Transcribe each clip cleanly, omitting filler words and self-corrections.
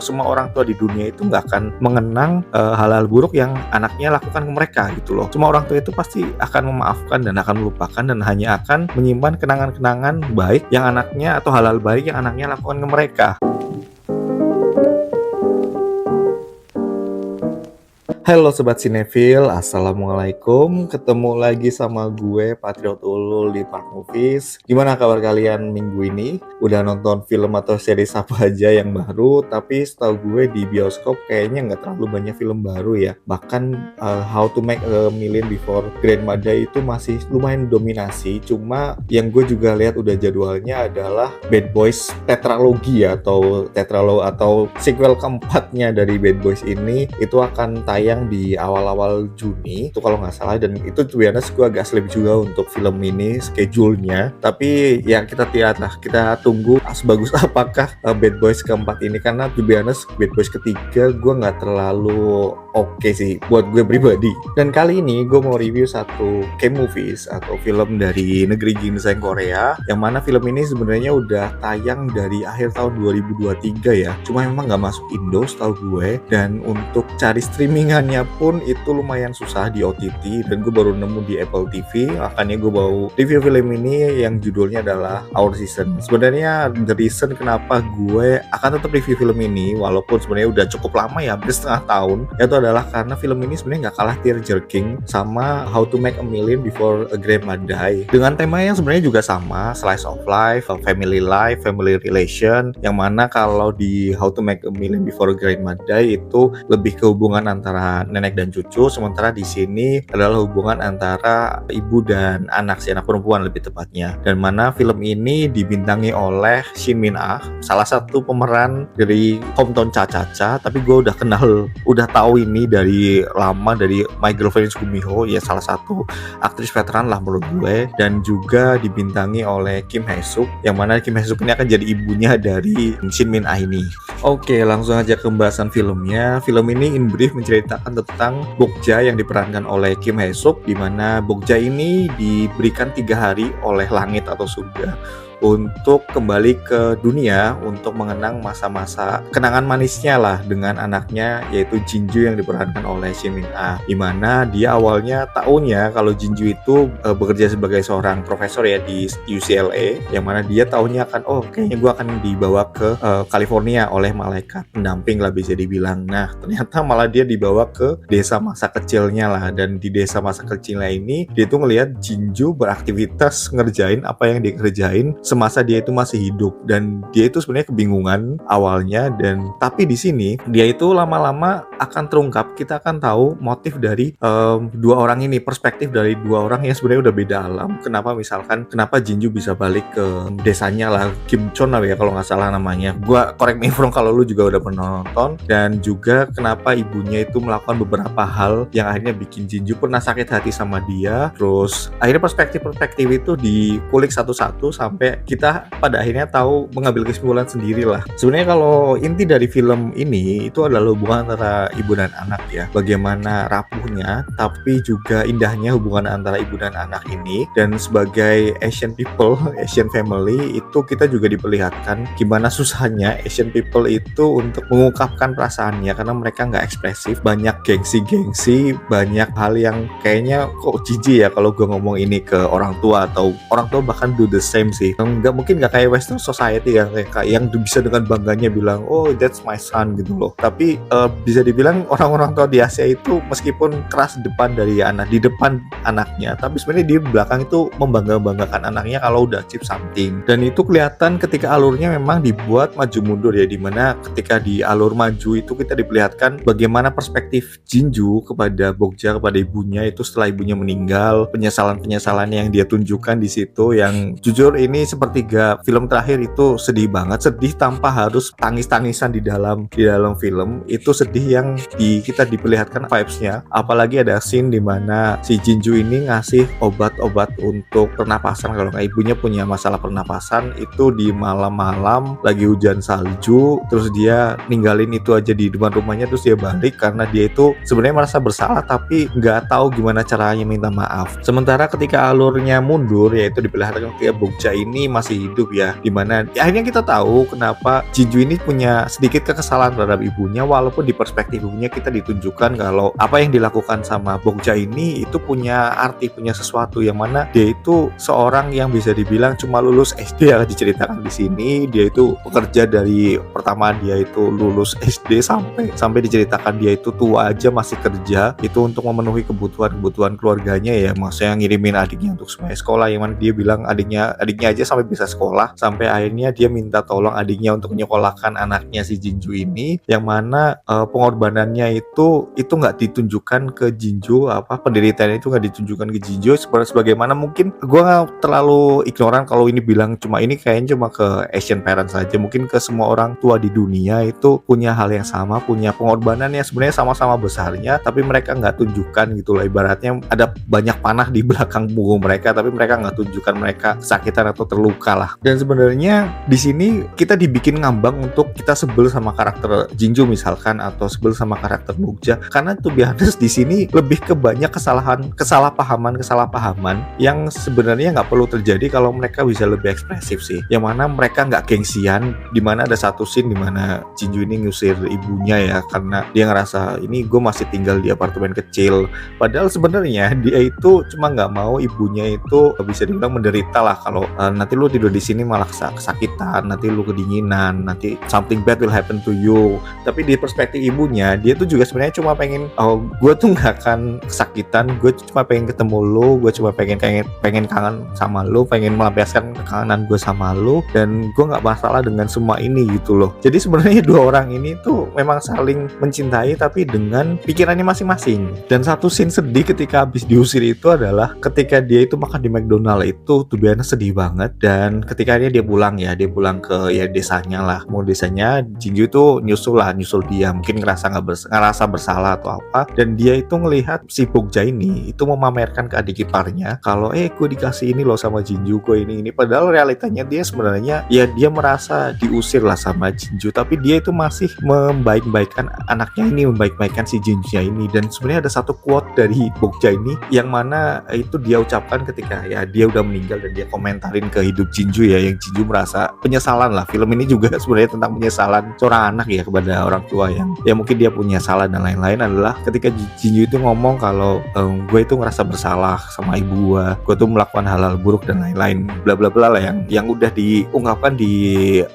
Semua orang tua di dunia itu nggak akan mengenang hal-hal buruk yang anaknya lakukan ke mereka gitu loh. Semua orang tua itu pasti akan memaafkan dan akan melupakan dan hanya akan menyimpan kenangan-kenangan baik yang anaknya atau hal-hal baik yang anaknya lakukan ke mereka. Halo Sobat Cinefil, Assalamualaikum. Ketemu lagi sama gue, Patriot Ulul di Park Movies. Gimana kabar kalian minggu ini? Udah nonton film atau series apa aja yang baru? Tapi setahu gue di bioskop kayaknya nggak terlalu banyak film baru ya. Bahkan How to Make a Million Before Grandmother itu masih lumayan dominasi. Cuma yang gue juga lihat udah jadwalnya adalah Bad Boys tetralogi atau sequel keempatnya dari Bad Boys ini itu akan tayang di awal-awal Juni itu kalau nggak salah, dan itu to be honest gue agak sleep juga untuk film ini schedule-nya. Tapi ya kita tunggu sebagus apakah Bad Boys keempat ini, karena to be honest Bad Boys ketiga gue nggak terlalu oke sih buat gue pribadi. Dan kali ini gue mau review satu K-movies atau film dari negeri ginseng Korea, yang mana film ini sebenarnya udah tayang dari akhir tahun 2023 ya, cuma memang nggak masuk Indo setahu gue, dan untuk cari streamingannya pun itu lumayan susah di OTT, dan gue baru nemu di Apple TV. Makanya gue mau review film ini yang judulnya adalah Our Season. Sebenarnya the reason kenapa gue akan tetap review film ini walaupun sebenarnya udah cukup lama ya, hampir setengah tahun, itu adalah karena film ini sebenarnya nggak kalah tear-jerking sama How to Make a Million Before a Grandma Die, dengan tema yang sebenarnya juga sama, slice of life, family relation, yang mana kalau di How to Make a Million Before a Grandma Die itu lebih ke hubungan antara nenek dan cucu, sementara di sini adalah hubungan antara ibu dan anak, si anak perempuan lebih tepatnya. Dan mana film ini dibintangi oleh Shin Min Ah, salah satu pemeran dari Hometown Cha-Cha-Cha, tapi gue udah tahu ini dari lama dari My Girlfriend is Gumiho, ya salah satu aktris veteran lah menurut gue. Dan juga dibintangi oleh Kim Hae-suk, yang mana Kim Hae-suk ini akan jadi ibunya dari Shin Min Ah ini. Oke, langsung aja ke pembahasan filmnya. Film ini in brief menceritakan tentang Bokja yang diperankan oleh Kim Hae-suk, di mana Bokja ini diberikan 3 hari oleh langit atau surga untuk kembali ke dunia untuk mengenang masa-masa kenangan manisnya lah dengan anaknya, yaitu Jinju yang diperankan oleh Shin Min Ah, di mana dia awalnya taunya kalau Jinju itu bekerja sebagai seorang profesor ya di UCLA, yang mana dia taunya akan kayaknya gue akan dibawa ke California oleh malaikat pendamping lah bisa dibilang. Nah ternyata malah dia dibawa ke desa masa kecilnya lah, dan di desa masa kecilnya ini dia tuh ngelihat Jinju beraktivitas ngerjain apa yang dia kerjain semasa dia itu masih hidup, dan dia itu sebenarnya kebingungan awalnya. Dan tapi di sini dia itu lama-lama akan terungkap, kita akan tahu motif dari dua orang ini, perspektif dari dua orang yang sebenarnya udah beda alam. Kenapa Jinju bisa balik ke desanya lah, Kim Chon lah ya kalau nggak salah namanya, gua correct me if wrong kalau lu juga udah pernah nonton. Dan juga kenapa ibunya itu melakukan beberapa hal yang akhirnya bikin Jinju pernah sakit hati sama dia. Terus akhirnya perspektif itu dikulik satu-satu sampai kita pada akhirnya tahu, mengambil kesimpulan sendiri lah. Sebenarnya kalau inti dari film ini itu adalah hubungan antara ibu dan anak ya, bagaimana rapuhnya tapi juga indahnya hubungan antara ibu dan anak ini. Dan sebagai Asian people, Asian family, itu kita juga diperlihatkan gimana susahnya Asian people itu untuk mengungkapkan perasaannya, karena mereka nggak ekspresif, banyak gengsi, banyak hal yang kayaknya kok jijik ya kalau gue ngomong ini ke orang tua, atau orang tua bahkan do the same sih. Mungkin nggak kayak Western Society yang bisa dengan bangganya bilang that's my son gitu loh. Tapi bisa dibilang orang-orang tua di Asia itu meskipun keras di depan anaknya, tapi sebenarnya di belakang itu membanggakan anaknya kalau udah achieve something. Dan itu kelihatan ketika alurnya memang dibuat maju mundur ya, dimana ketika di alur maju itu kita diperlihatkan bagaimana perspektif Jinju kepada Bokja, kepada ibunya itu setelah ibunya meninggal, penyesalan yang dia tunjukkan di situ, yang jujur ini sepertiga film terakhir itu sedih banget, sedih tanpa harus tangis-tangisan di dalam film. Itu sedih yang yang kita diperlihatkan vibes-nya. Apalagi ada scene dimana si Jinju ini ngasih obat-obat untuk pernapasan. Kalau nggak, ibunya punya masalah pernapasan, itu di malam-malam lagi hujan salju, terus dia ninggalin itu aja di depan rumahnya, terus dia balik karena dia itu sebenarnya merasa bersalah tapi nggak tahu gimana caranya minta maaf. Sementara ketika alurnya mundur, yaitu diperlihatkan ketika Bokja ini masih hidup ya, dimana akhirnya kita tahu kenapa Jinju ini punya sedikit kekesalan terhadap ibunya, walaupun di perspektif ibunya kita ditunjukkan kalau apa yang dilakukan sama Bokja ini itu punya arti, punya sesuatu, yang mana dia itu seorang yang bisa dibilang cuma lulus SD ya, diceritakan di sini. Dia itu bekerja dari pertama dia itu lulus SD sampai diceritakan dia itu tua aja masih kerja, itu untuk memenuhi kebutuhan keluarganya ya, maksudnya ngirimin adiknya untuk semuanya sekolah, yang mana dia bilang adiknya aja sampai bisa sekolah, sampai akhirnya dia minta tolong adiknya untuk menyekolahkan anaknya si Jinju ini, yang mana pengorbanannya itu nggak ditunjukkan ke Jinju, penderitaannya itu nggak ditunjukkan ke Jinju, sebagaimana mungkin gue nggak terlalu ignoran kalau ini bilang ini kayaknya cuma ke Asian parents saja, mungkin ke semua orang tua di dunia itu punya hal yang sama, punya pengorbanan yang sebenarnya sama-sama besarnya, tapi mereka nggak tunjukkan gitu lah. Ibaratnya ada banyak panah di belakang punggung mereka, tapi mereka nggak tunjukkan mereka kesakitan atau terluka lah. Dan sebenarnya di sini kita dibikin ngambang untuk kita sebel sama karakter Jinju misalkan, atau sebel sama karakter Bokja, karena tuh biasa di sini lebih ke banyak kesalahpahaman yang sebenarnya nggak perlu terjadi kalau mereka bisa lebih ekspresif sih. Yang mana mereka nggak gengsian, dimana ada satu scene dimana Jinju ini ngusir ibunya ya, karena dia ngerasa ini gue masih tinggal di apartemen kecil, padahal sebenarnya dia itu cuma nggak mau ibunya itu bisa dibilang menderita lah, kalau nanti lu tidur di sini malah kesakitan, nanti lu kedinginan, nanti something bad will happen to you. Tapi di perspektif ibunya, dia tuh juga sebenarnya cuma pengen, gue tuh nggak akan kesakitan, gue cuma pengen ketemu lu, gue cuma pengen kangen sama lu, pengen melampiaskan kekangenan gue sama lu, dan gue nggak masalah dengan semua ini gitu loh. Jadi sebenarnya dua orang ini tuh memang saling mencintai tapi dengan pikirannya masing-masing. Dan satu scene sedih ketika habis diusir itu adalah ketika dia itu makan di McDonald, itu tuh biasanya sedih banget. Dan ketika dia pulang ke desanya lah, mau desanya Jinju tuh nyusul dia, mungkin ngerasa bersalah atau apa, dan dia itu ngelihat si Bokja ini itu memamerkan ke adik iparnya kalau gue dikasih ini loh sama Jinju, gue ini, padahal realitanya dia sebenarnya ya dia merasa diusir lah sama Jinju, tapi dia itu masih membaik-baikkan anaknya ini, membaik-baikkan si Jinjunya ini. Dan sebenarnya ada satu quote dari Bokja ini yang mana itu dia ucapkan ketika ya dia udah meninggal, dan dia komentarin ke hidup Jinju ya, yang Jinju merasa penyesalan lah. Film ini juga sebenarnya tentang penyesalan seorang anak ya kepada orang tua yang ya mungkin dia punya salah dan lain-lain, adalah ketika Jinju itu ngomong kalau gue itu ngerasa bersalah sama ibu gue tuh melakukan hal-hal buruk dan lain-lain, bla bla bla lah, yang udah diungkapkan di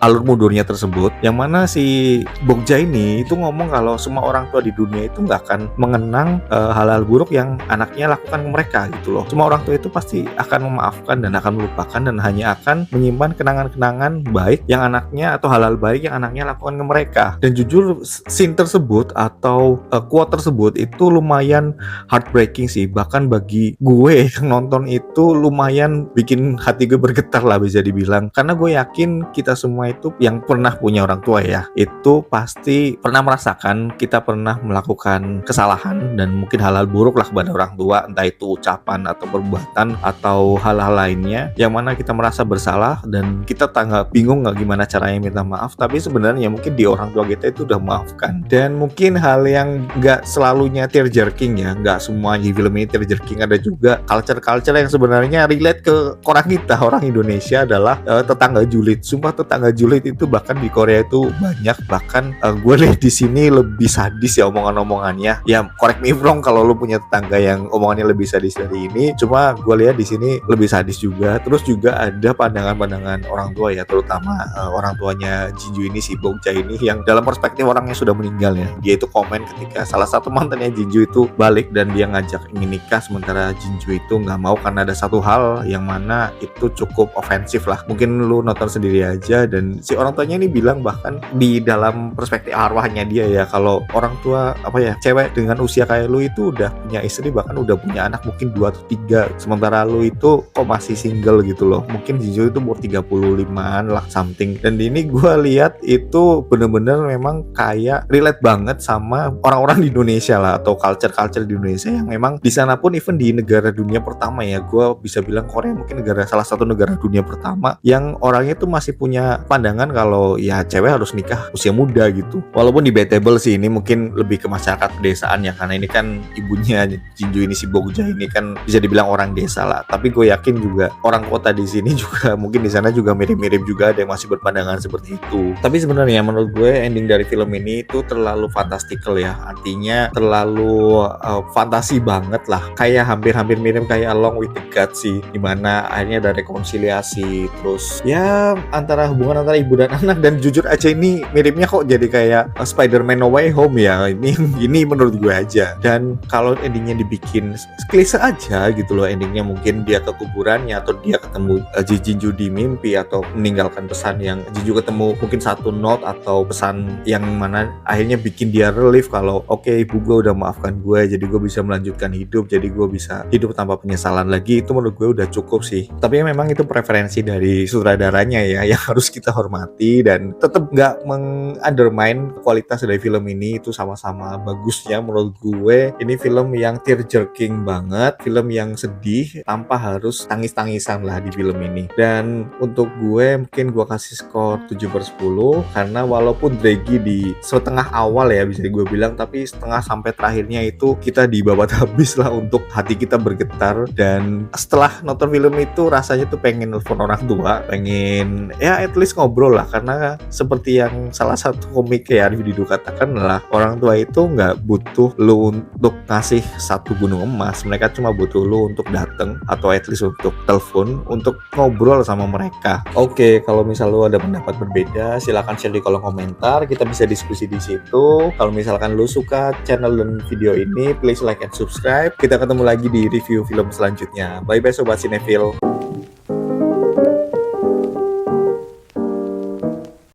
alur mundurnya tersebut, yang mana si Bokja ini itu ngomong kalau semua orang tua di dunia itu nggak akan mengenang hal-hal buruk yang anaknya lakukan ke mereka gitu loh. Semua orang tua itu pasti akan memaafkan dan akan melupakan, dan hanya akan menyimpan kenangan-kenangan baik yang anaknya, atau hal-hal baik yang anaknya lakukan ke mereka. Dan jujur scene tersebut atau quote tersebut itu lumayan heartbreaking sih, bahkan bagi gue yang nonton itu lumayan bikin hati gue bergetar lah bisa dibilang, karena gue yakin kita semua itu yang pernah punya orang tua ya, itu pasti pernah merasakan kita pernah melakukan kesalahan dan mungkin hal-hal buruk lah kepada orang tua, entah itu ucapan atau perbuatan atau hal-hal lainnya, yang mana kita merasa bersalah dan kita bingung nggak gimana caranya minta maaf, tapi sebenarnya mungkin di orang tua kita itu udah maafkan. Dan mungkin hal yang nggak selalunya tear jerking ya, nggak semua di film ini tear jerking, ada juga culture yang sebenarnya relate ke orang kita, orang Indonesia, adalah tetangga julid. Sumpah tetangga julid itu bahkan di Korea itu banyak, bahkan gue lihat di sini lebih sadis ya omongan-omongannya. Ya correct me if wrong kalau lu punya tetangga yang omongannya lebih sadis dari ini, cuma gue lihat di sini lebih sadis juga. Terus juga ada pandangan-pandangan orang tua ya, terutama orang tuanya Jinju ini, si Bokja ini, yang dalam perspektif orang yang sudah meninggal ya. Dia itu komen ketika salah satu mantannya Jinju itu balik dan dia ngajak ingin nikah, sementara Jinju itu nggak mau karena ada satu hal yang mana itu cukup ofensif lah. Mungkin lu nonton sendiri aja. Dan si orang tuanya ini bilang bahkan di dalam perspektif arwahnya dia ya, kalau orang tua cewek dengan usia kayak lu itu udah punya istri, bahkan udah punya anak mungkin 2 atau 3, sementara lu itu kok masih single gitu loh. Mungkin Jinju itu umur 35an lah something. Dan ini gue lihat itu bener-bener memang kayak relate banget banget sama orang-orang di Indonesia lah, atau culture-culture di Indonesia yang memang di sana pun, even di negara dunia pertama ya, gue bisa bilang Korea mungkin salah satu negara dunia pertama yang orangnya tuh masih punya pandangan kalau ya cewek harus nikah usia muda gitu. Walaupun debatable sih, ini mungkin lebih ke masyarakat pedesaan ya, karena ini kan ibunya Jinju ini, si Bogja ini kan bisa dibilang orang desa lah. Tapi gue yakin juga orang kota di sini juga mungkin di sana juga mirip-mirip juga, ada yang masih berpandangan seperti itu. Tapi sebenarnya menurut gue ending dari film ini itu terlalu fantastical ya, artinya terlalu fantasi banget lah, kayak hampir-hampir mirip kayak Along with the Gods sih, dimana akhirnya ada rekonsiliasi, terus ya antara hubungan antara ibu dan anak. Dan jujur aja ini miripnya kok jadi kayak Spider-Man No Way Home ya, ini menurut gue aja. Dan kalau endingnya dibikin klise aja gitu loh, endingnya mungkin dia ke kuburannya atau dia ketemu Jinju di mimpi, atau meninggalkan pesan yang Jinju ketemu mungkin satu note atau pesan yang mana akhirnya bikin dia relief kalau oke, ibu gue udah maafkan gue, jadi gue bisa melanjutkan hidup, jadi gue bisa hidup tanpa penyesalan lagi. Itu menurut gue udah cukup sih. Tapi memang itu preferensi dari sutradaranya ya, yang harus kita hormati, dan tetap nggak meng-undermine kualitas dari film ini. Itu sama-sama bagusnya menurut gue. Ini film yang tear-jerking banget, film yang sedih tanpa harus tangis-tangisan lah di film ini. Dan untuk gue mungkin gue kasih skor 7/10, karena walaupun draggy di setengah awal ya bisa gue bilang, tapi setengah sampai terakhirnya itu kita dibabat habis lah, untuk hati kita bergetar. Dan setelah nonton film itu rasanya tuh pengen nelfon orang tua, pengen ya at least ngobrol lah, karena seperti yang salah satu komik ya Didu katakan lah, orang tua itu nggak butuh lu untuk ngasih satu gunung emas, mereka cuma butuh lu untuk dateng, atau at least untuk telepon, untuk ngobrol sama mereka. Oke, kalau misal lu ada pendapat berbeda, silakan share di kolom komentar, kita bisa diskusi di situ. Kalau misalkan lu suka channel dan video ini, please like and subscribe. Kita ketemu lagi di review film selanjutnya. Bye bye Sobat Cinefil.